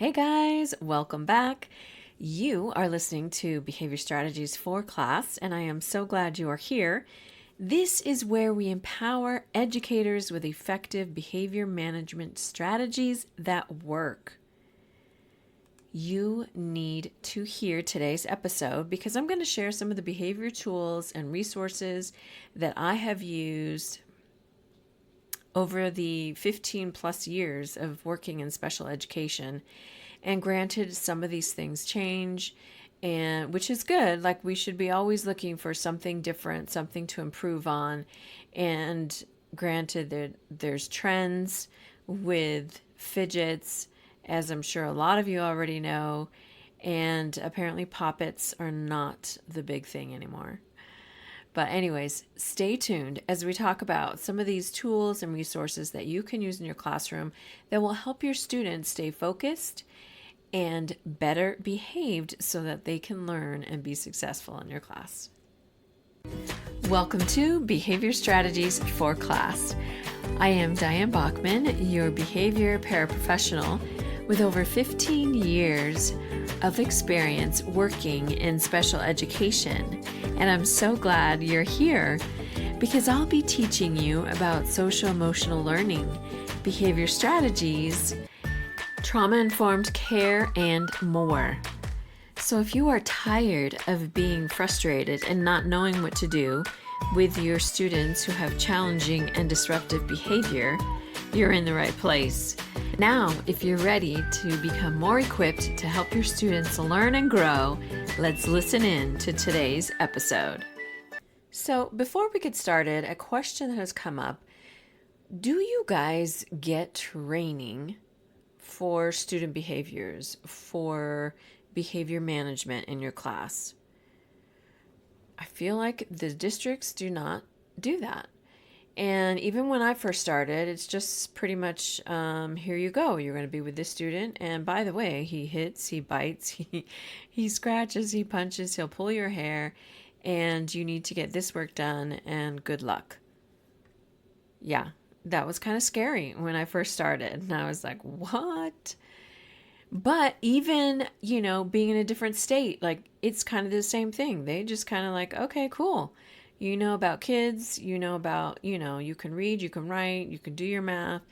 Hey guys, welcome back. You are listening to Behavior Strategies for Class, and I am so glad you are here. This is where we empower educators with effective behavior management strategies that work. You need to hear today's episode because I'm going to share some of the behavior tools and resources that I have used over the 15 plus years of working in special education. And granted, some of these things change, and which is good. Like, we should be always looking for something different, something to improve on. And granted, there's trends with fidgets, as I'm sure a lot of you already know, and apparently poppets are not the big thing anymore. But anyways, stay tuned as we talk about some of these tools and resources that you can use in your classroom that will help your students stay focused and better behaved so that they can learn and be successful in your class. Welcome to Behavior Strategies for Class. I am Diane Bachman, your behavior paraprofessional with over 15 years of experience working in special education. And I'm so glad you're here because I'll be teaching you about social-emotional learning, behavior strategies, trauma-informed care, and more. So if you are tired of being frustrated and not knowing what to do with your students who have challenging and disruptive behavior, you're in the right place. Now, if you're ready to become more equipped to help your students learn and grow, let's listen in to today's episode. So before we get started, a question that has come up: do you guys get training for student behaviors, for behavior management in your class? I feel like the districts do not do that. And even when I first started, it's just pretty much, here you go. You're going to be with this student. And by the way, he hits, he bites, he scratches, he punches, he'll pull your hair, and you need to get this work done, and good luck. Yeah, that was kind of scary when I first started. And I was like, what? But even, being in a different state, like, it's kind of the same thing. They just kind of like, okay, cool. You know about kids, you know about, you can read, you can write, you can do your math.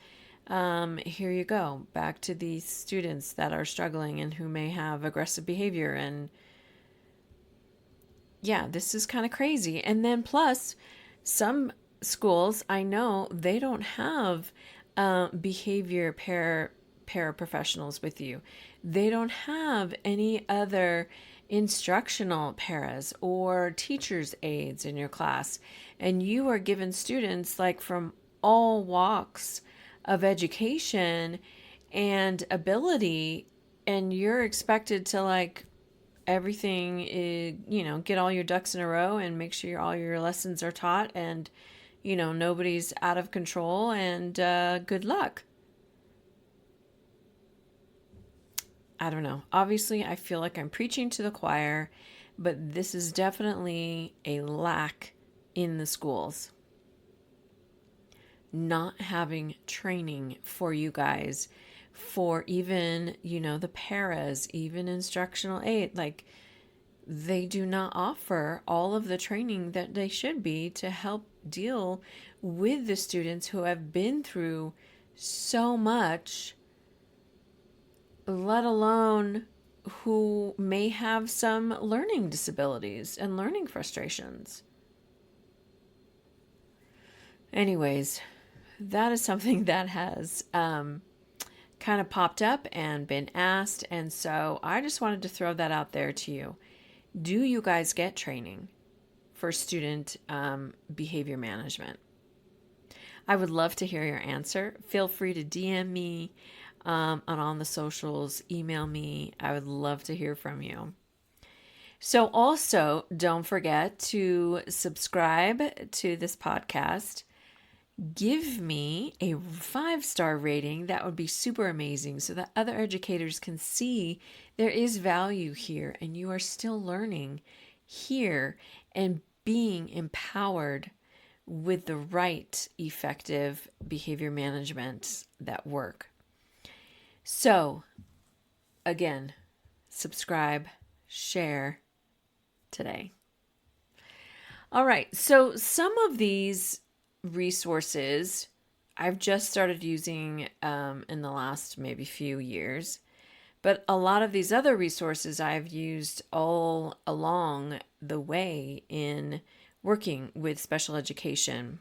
Here you go. Back to these students that are struggling and who may have aggressive behavior. And yeah, this is kind of crazy. And then plus, some schools, I know, they don't have behavior paraprofessionals with you. They don't have any other instructional paras or teachers' aides in your class. And you are given students like from all walks of education and ability, and you're expected to like everything is, get all your ducks in a row and make sure all your lessons are taught and, nobody's out of control, and good luck. I don't know. Obviously, I feel like I'm preaching to the choir, but this is definitely a lack in the schools. Not having training for you guys, for even, the paras, even instructional aid, like they do not offer all of the training that they should be to help deal with the students who have been through so much, let alone who may have some learning disabilities and learning frustrations. Anyways, that is something that has kind of popped up and been asked. And so I just wanted to throw that out there to you. Do you guys get training for student behavior management? I would love to hear your answer. Feel free to DM me on the socials, email me. I would love to hear from you. So also, don't forget to subscribe to this podcast. Give me a 5-star rating. That would be super amazing so that other educators can see there is value here and you are still learning here and being empowered with the right effective behavior management that work. So again, subscribe, share today. All right, so some of these resources I've just started using in the last maybe few years, but a lot of these other resources I've used all along the way in working with special education.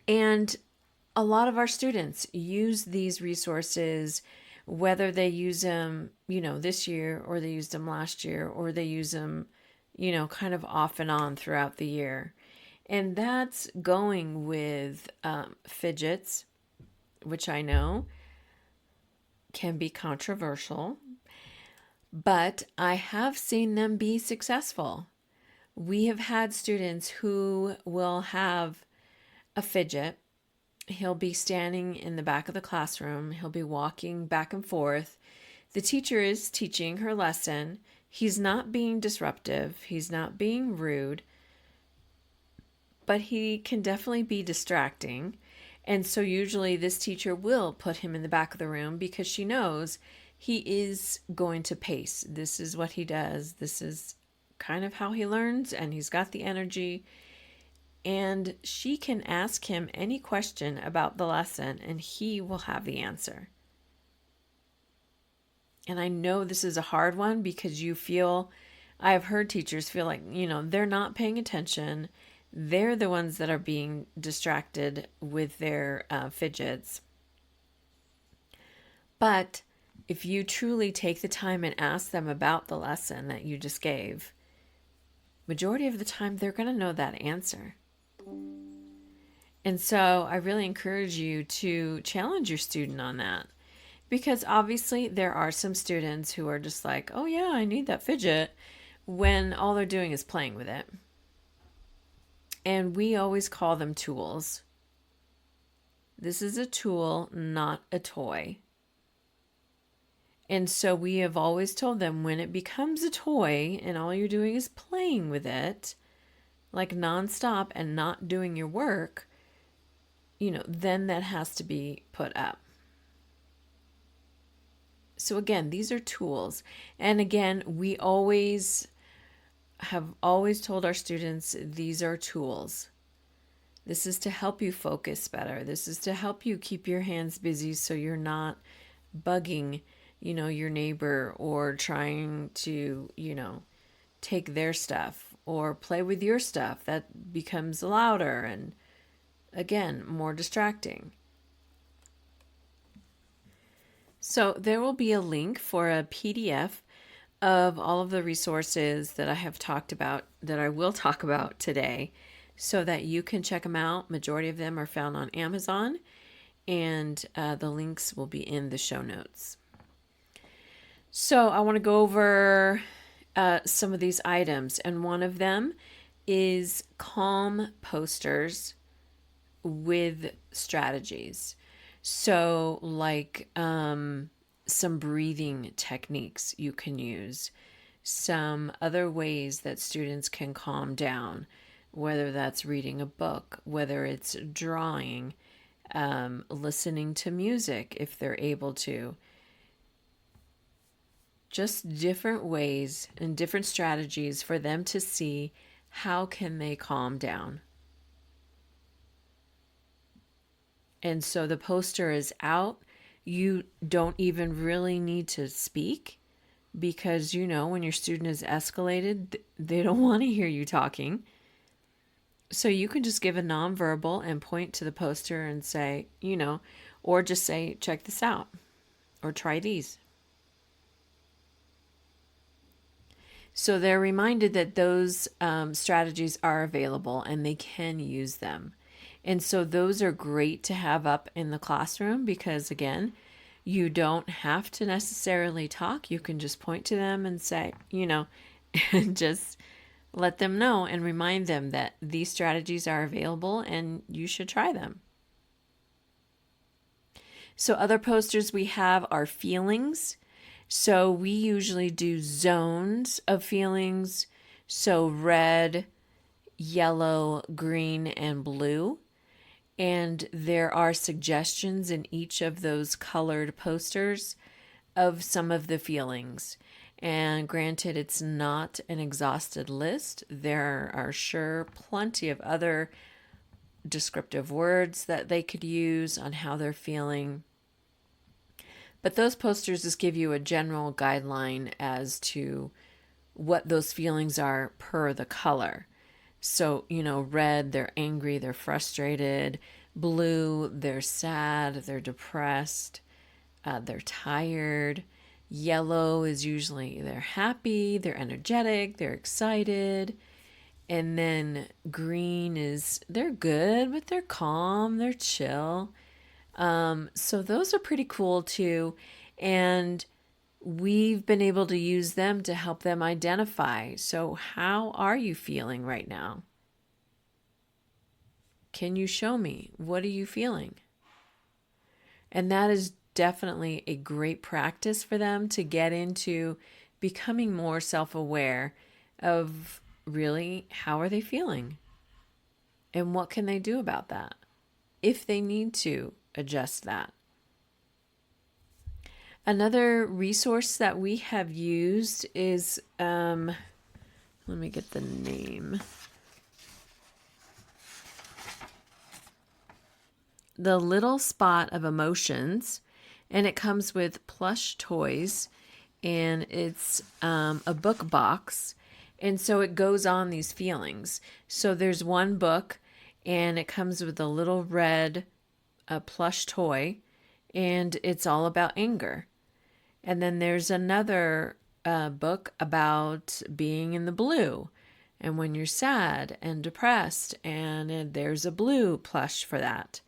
And a lot of our students use these resources, whether they use them, this year, or they used them last year, or they use them, kind of off and on throughout the year. And that's going with fidgets, which I know can be controversial, but I have seen them be successful. We have had students who will have a fidget. He'll be standing in the back of the classroom. He'll be walking back and forth. The teacher is teaching her lesson. He's not being disruptive. He's not being rude, but he can definitely be distracting. And so usually this teacher will put him in the back of the room because she knows he is going to pace. This is what he does. This is kind of how he learns, and he's got the energy. And she can ask him any question about the lesson, and he will have the answer. And I know this is a hard one because I have heard teachers feel like, they're not paying attention. They're the ones that are being distracted with their fidgets. But if you truly take the time and ask them about the lesson that you just gave, majority of the time they're going to know that answer. And so I really encourage you to challenge your student on that, because obviously there are some students who are just like, oh yeah, I need that fidget, when all they're doing is playing with it. And we always call them tools. This is a tool, not a toy. And so we have always told them, when it becomes a toy and all you're doing is playing with it, like nonstop, and not doing your work, then that has to be put up. So again, these are tools. And again, we have always told our students, these are tools. This is to help you focus better. This is to help you keep your hands busy so you're not bugging, your neighbor, or trying to, take their stuff or play with your stuff. That becomes louder and, again, more distracting. So there will be a link for a PDF of all of the resources that I have talked about, that I will talk about today, so that you can check them out. Majority of them are found on Amazon, and the links will be in the show notes. So I want to go over some of these items, and one of them is calm posters with strategies. So like some breathing techniques you can use, some other ways that students can calm down, whether that's reading a book, whether it's drawing, listening to music if they're able to. Just different ways and different strategies for them to see how can they calm down. And so the poster is out. You don't even really need to speak, because when your student is escalated, they don't want to hear you talking. So you can just give a nonverbal and point to the poster and say, or just say, check this out, or try these. So they're reminded that those strategies are available and they can use them. And so those are great to have up in the classroom, because again, you don't have to necessarily talk. You can just point to them and say, and just let them know and remind them that these strategies are available and you should try them. So other posters we have are feelings. So we usually do zones of feelings. So red, yellow, green, and blue. And there are suggestions in each of those colored posters of some of the feelings. And granted, it's not an exhausted list. There are sure plenty of other descriptive words that they could use on how they're feeling. But those posters just give you a general guideline as to what those feelings are per the color. So, red, they're angry, they're frustrated. Blue, they're sad, they're depressed, they're tired. Yellow is usually they're happy, they're energetic, they're excited. And then green is they're good, but they're calm, they're chill. So those are pretty cool too. And we've been able to use them to help them identify. So, how are you feeling right now? Can you show me? What are you feeling? And that is definitely a great practice for them to get into becoming more self-aware of really how are they feeling and what can they do about that if they need to adjust that. Another resource that we have used is, let me get the name. The Little Spot of Emotions, and it comes with plush toys, and it's a book box, and so it goes on these feelings. So there's one book, and it comes with a little red plush toy, and it's all about anger. And then there's another book about being in the blue, and when you're sad and depressed, and there's a blue plush for that.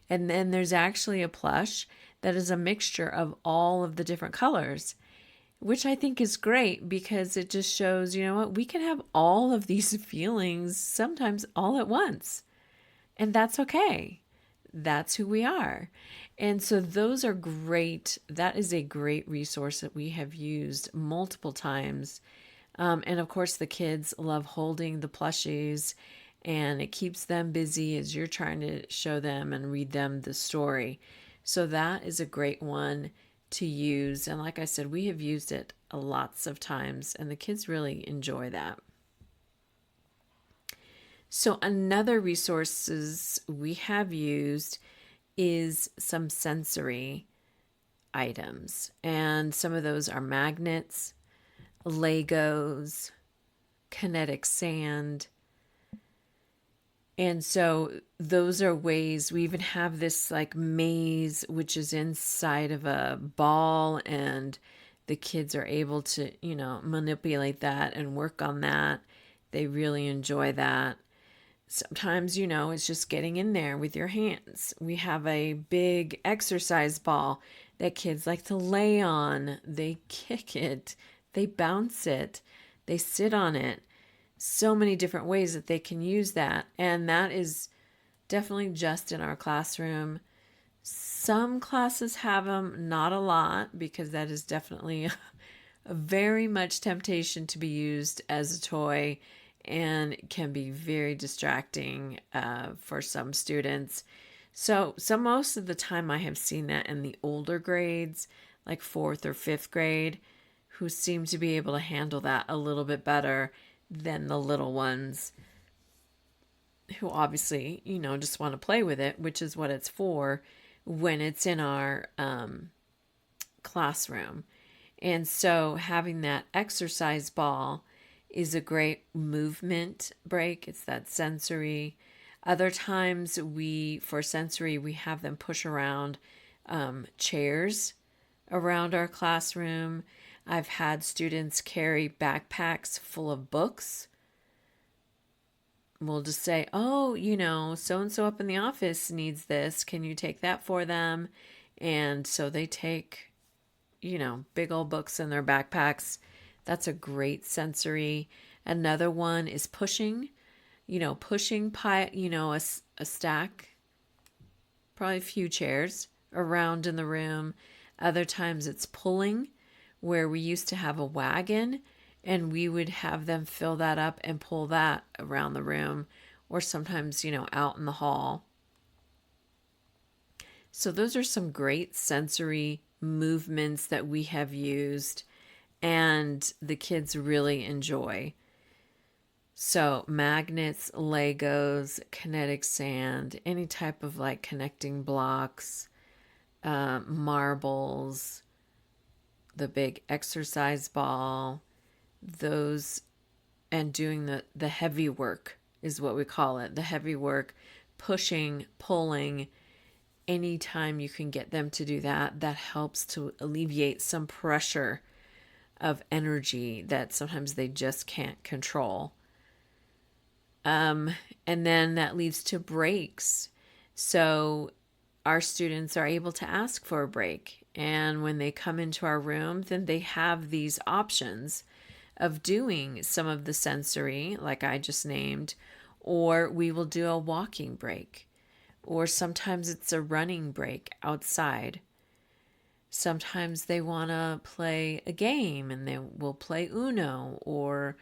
And then there's actually a plush that is a mixture of all of the different colors, which I think is great because it just shows, we can have all of these feelings sometimes all at once. And that's okay. That's who we are. And so those are great. That is a great resource that we have used multiple times. And of course, the kids love holding the plushies, and it keeps them busy as you're trying to show them and read them the story. So that is a great one to use. And like I said, we have used it lots of times, and the kids really enjoy that. So another resources we have used is some sensory items. And some of those are magnets, Legos, kinetic sand. And so those are ways. We even have this like maze, which is inside of a ball, and the kids are able to, manipulate that and work on that. They really enjoy that. Sometimes, it's just getting in there with your hands. We have a big exercise ball that kids like to lay on. They kick it, they bounce it, they sit on it. So many different ways that they can use that. And that is definitely just in our classroom. Some classes have them, not a lot, because that is definitely a very much temptation to be used as a toy, and can be very distracting for some students. So most of the time I have seen that in the older grades, like 4th or 5th grade, who seem to be able to handle that a little bit better than the little ones who obviously, just want to play with it, which is what it's for when it's in our classroom. And so having that exercise ball is a great movement break. It's that sensory. Other times for sensory, we have them push around chairs around our classroom. I've had students carry backpacks full of books. We'll just say, oh, so-and-so up in the office needs this. Can you take that for them? And so they take, big old books in their backpacks. That's a great sensory. Another one is pushing, pushing a stack, probably a few chairs around in the room. Other times it's pulling, where we used to have a wagon and we would have them fill that up and pull that around the room, or sometimes, out in the hall. So those are some great sensory movements that we have used and the kids really enjoy. So magnets, Legos, kinetic sand, any type of like connecting blocks, marbles, the big exercise ball, those, and doing the heavy work is what we call it. The heavy work, pushing, pulling, anytime you can get them to do that, that helps to alleviate some pressure of energy that sometimes they just can't control. And then that leads to breaks. So our students are able to ask for a break. And when they come into our room, then they have these options of doing some of the sensory, like I just named, or we will do a walking break, or sometimes it's a running break outside. Sometimes they want to play a game and they will play Uno, or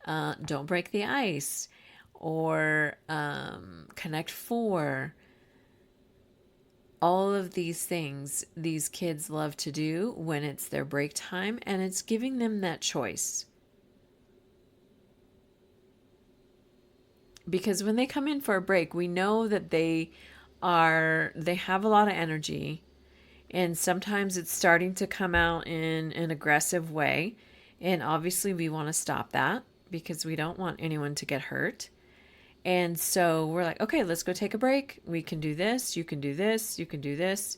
Don't Break the Ice, or Connect Four. All of these things these kids love to do when it's their break time, and it's giving them that choice. Because when they come in for a break, we know that they have a lot of energy, and sometimes it's starting to come out in an aggressive way, and obviously we want to stop that because we don't want anyone to get hurt. And so we're like, okay, let's go take a break. We can do this, you can do this, you can do this.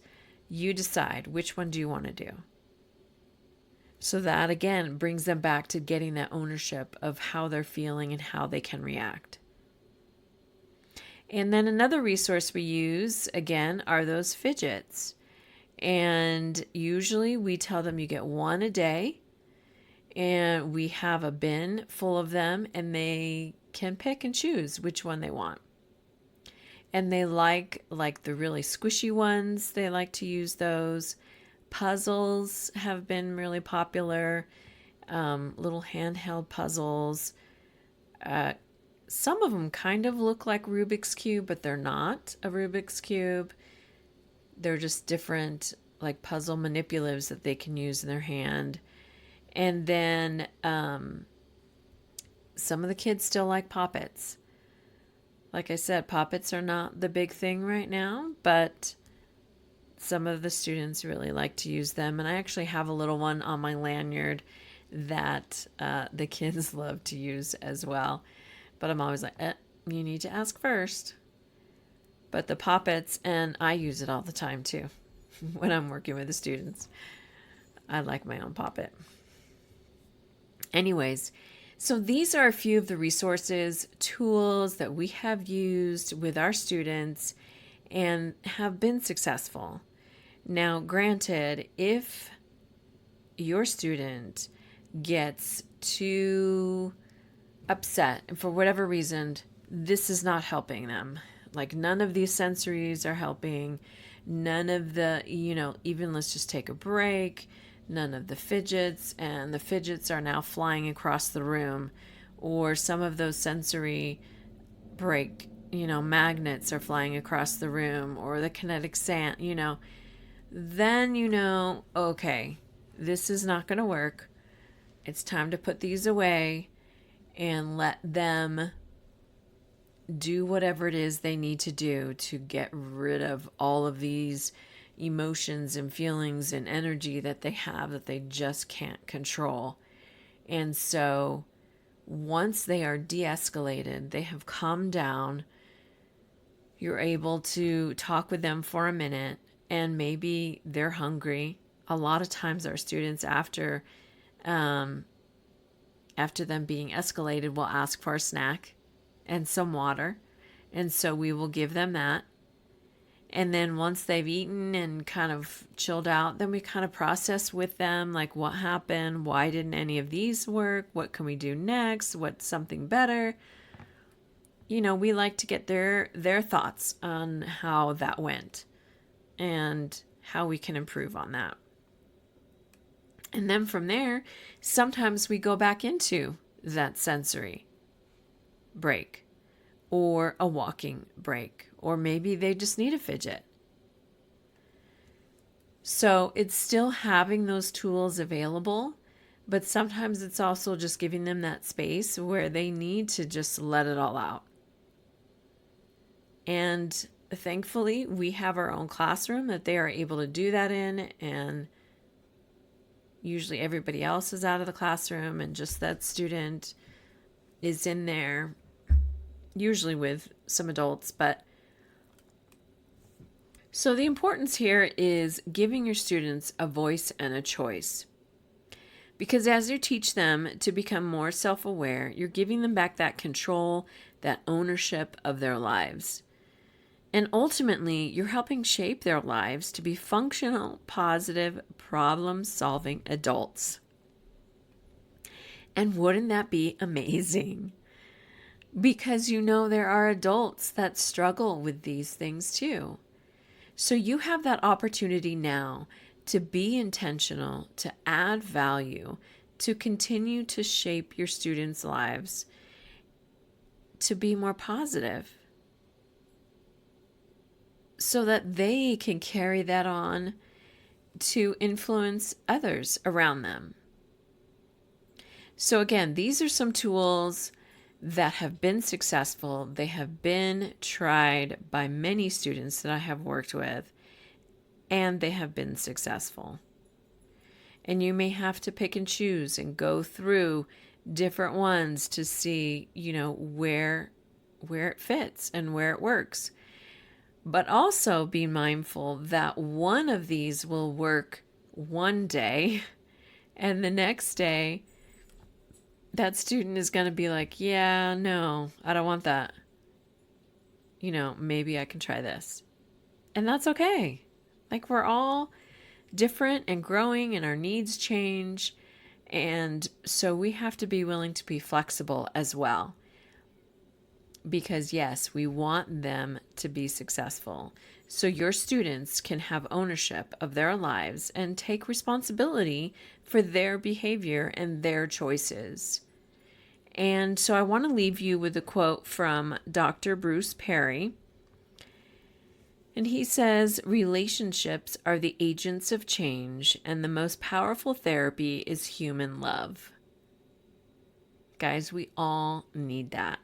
You decide, which one do you want to do? So that again brings them back to getting that ownership of how they're feeling and how they can react. And then another resource we use, again, are those fidgets. And usually we tell them you get one a day, and we have a bin full of them, and they can pick and choose which one they want. And they like the really squishy ones. They like to use those. Puzzles have been really popular. Little handheld puzzles. Some of them kind of look like Rubik's Cube, but they're not a Rubik's Cube. They're just different like puzzle manipulatives that they can use in their hand. And then some of the kids still like Poppets. Like I said, Poppets are not the big thing right now, but some of the students really like to use them. And I actually have a little one on my lanyard that the kids love to use as well. But I'm always like, you need to ask first. But the Poppets, and I use it all the time too when I'm working with the students. I like my own Poppet. Anyways, so these are a few of the resources, tools that we have used with our students and have been successful. Now, granted, if your student gets too upset and for whatever reason, this is not helping them. Like none of these sensories are helping. None of the, even let's just take a break. None of the fidgets, and the fidgets are now flying across the room, or some of those sensory break, magnets are flying across the room, or the kinetic sand, then okay, this is not going to work. It's time to put these away and let them do whatever it is they need to do to get rid of all of these emotions and feelings and energy that they have that they just can't control. And so once they are de-escalated, they have calmed down, you're able to talk with them for a minute, and maybe they're hungry. A lot of times our students after them being escalated will ask for a snack and some water. And so we will give them that. And then once they've eaten and kind of chilled out, then we kind of process with them, like what happened? Why didn't any of these work? What can we do next? What's something better? We like to get their thoughts on how that went and how we can improve on that. And then from there, sometimes we go back into that sensory break or a walking break, or maybe they just need a fidget. So it's still having those tools available, but sometimes it's also just giving them that space where they need to just let it all out. And thankfully, we have our own classroom that they are able to do that in, and usually everybody else is out of the classroom and just that student is in there, usually with some adults. But so the importance here is giving your students a voice and a choice. Because as you teach them to become more self-aware, you're giving them back that control, that ownership of their lives. And ultimately, you're helping shape their lives to be functional, positive, problem-solving adults. And wouldn't that be amazing? Because you know there are adults that struggle with these things too. So you have that opportunity now to be intentional, to add value, to continue to shape your students' lives, to be more positive, so that they can carry that on to influence others around them. So again, these are some tools that have been successful. They have been tried by many students that I have worked with, and they have been successful. And you may have to pick and choose and go through different ones to see, where it fits and where it works. But also be mindful that one of these will work one day, and the next day that student is going to be like, yeah, no, I don't want that. Maybe I can try this. And that's okay. Like, we're all different and growing, and our needs change. And so we have to be willing to be flexible as well. Because yes, we want them to be successful. So your students can have ownership of their lives and take responsibility for their behavior and their choices. And so I want to leave you with a quote from Dr. Bruce Perry. And he says, relationships are the agents of change, and the most powerful therapy is human love. Guys, we all need that.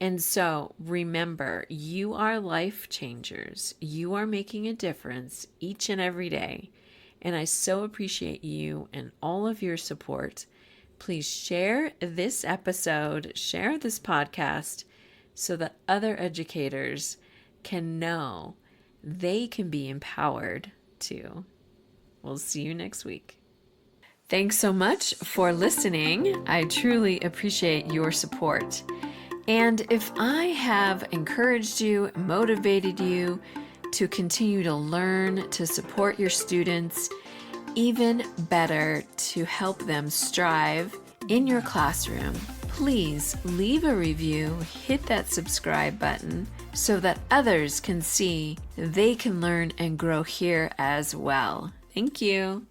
And so remember, you are life changers. You are making a difference each and every day. And I so appreciate you and all of your support. Please share this episode, share this podcast, so that other educators can know they can be empowered too. We'll see you next week. Thanks so much for listening. I truly appreciate your support. And if I have encouraged you, motivated you to continue to learn, to support your students, even better, to help them strive in your classroom, please leave a review, hit that subscribe button so that others can see they can learn and grow here as well. Thank you.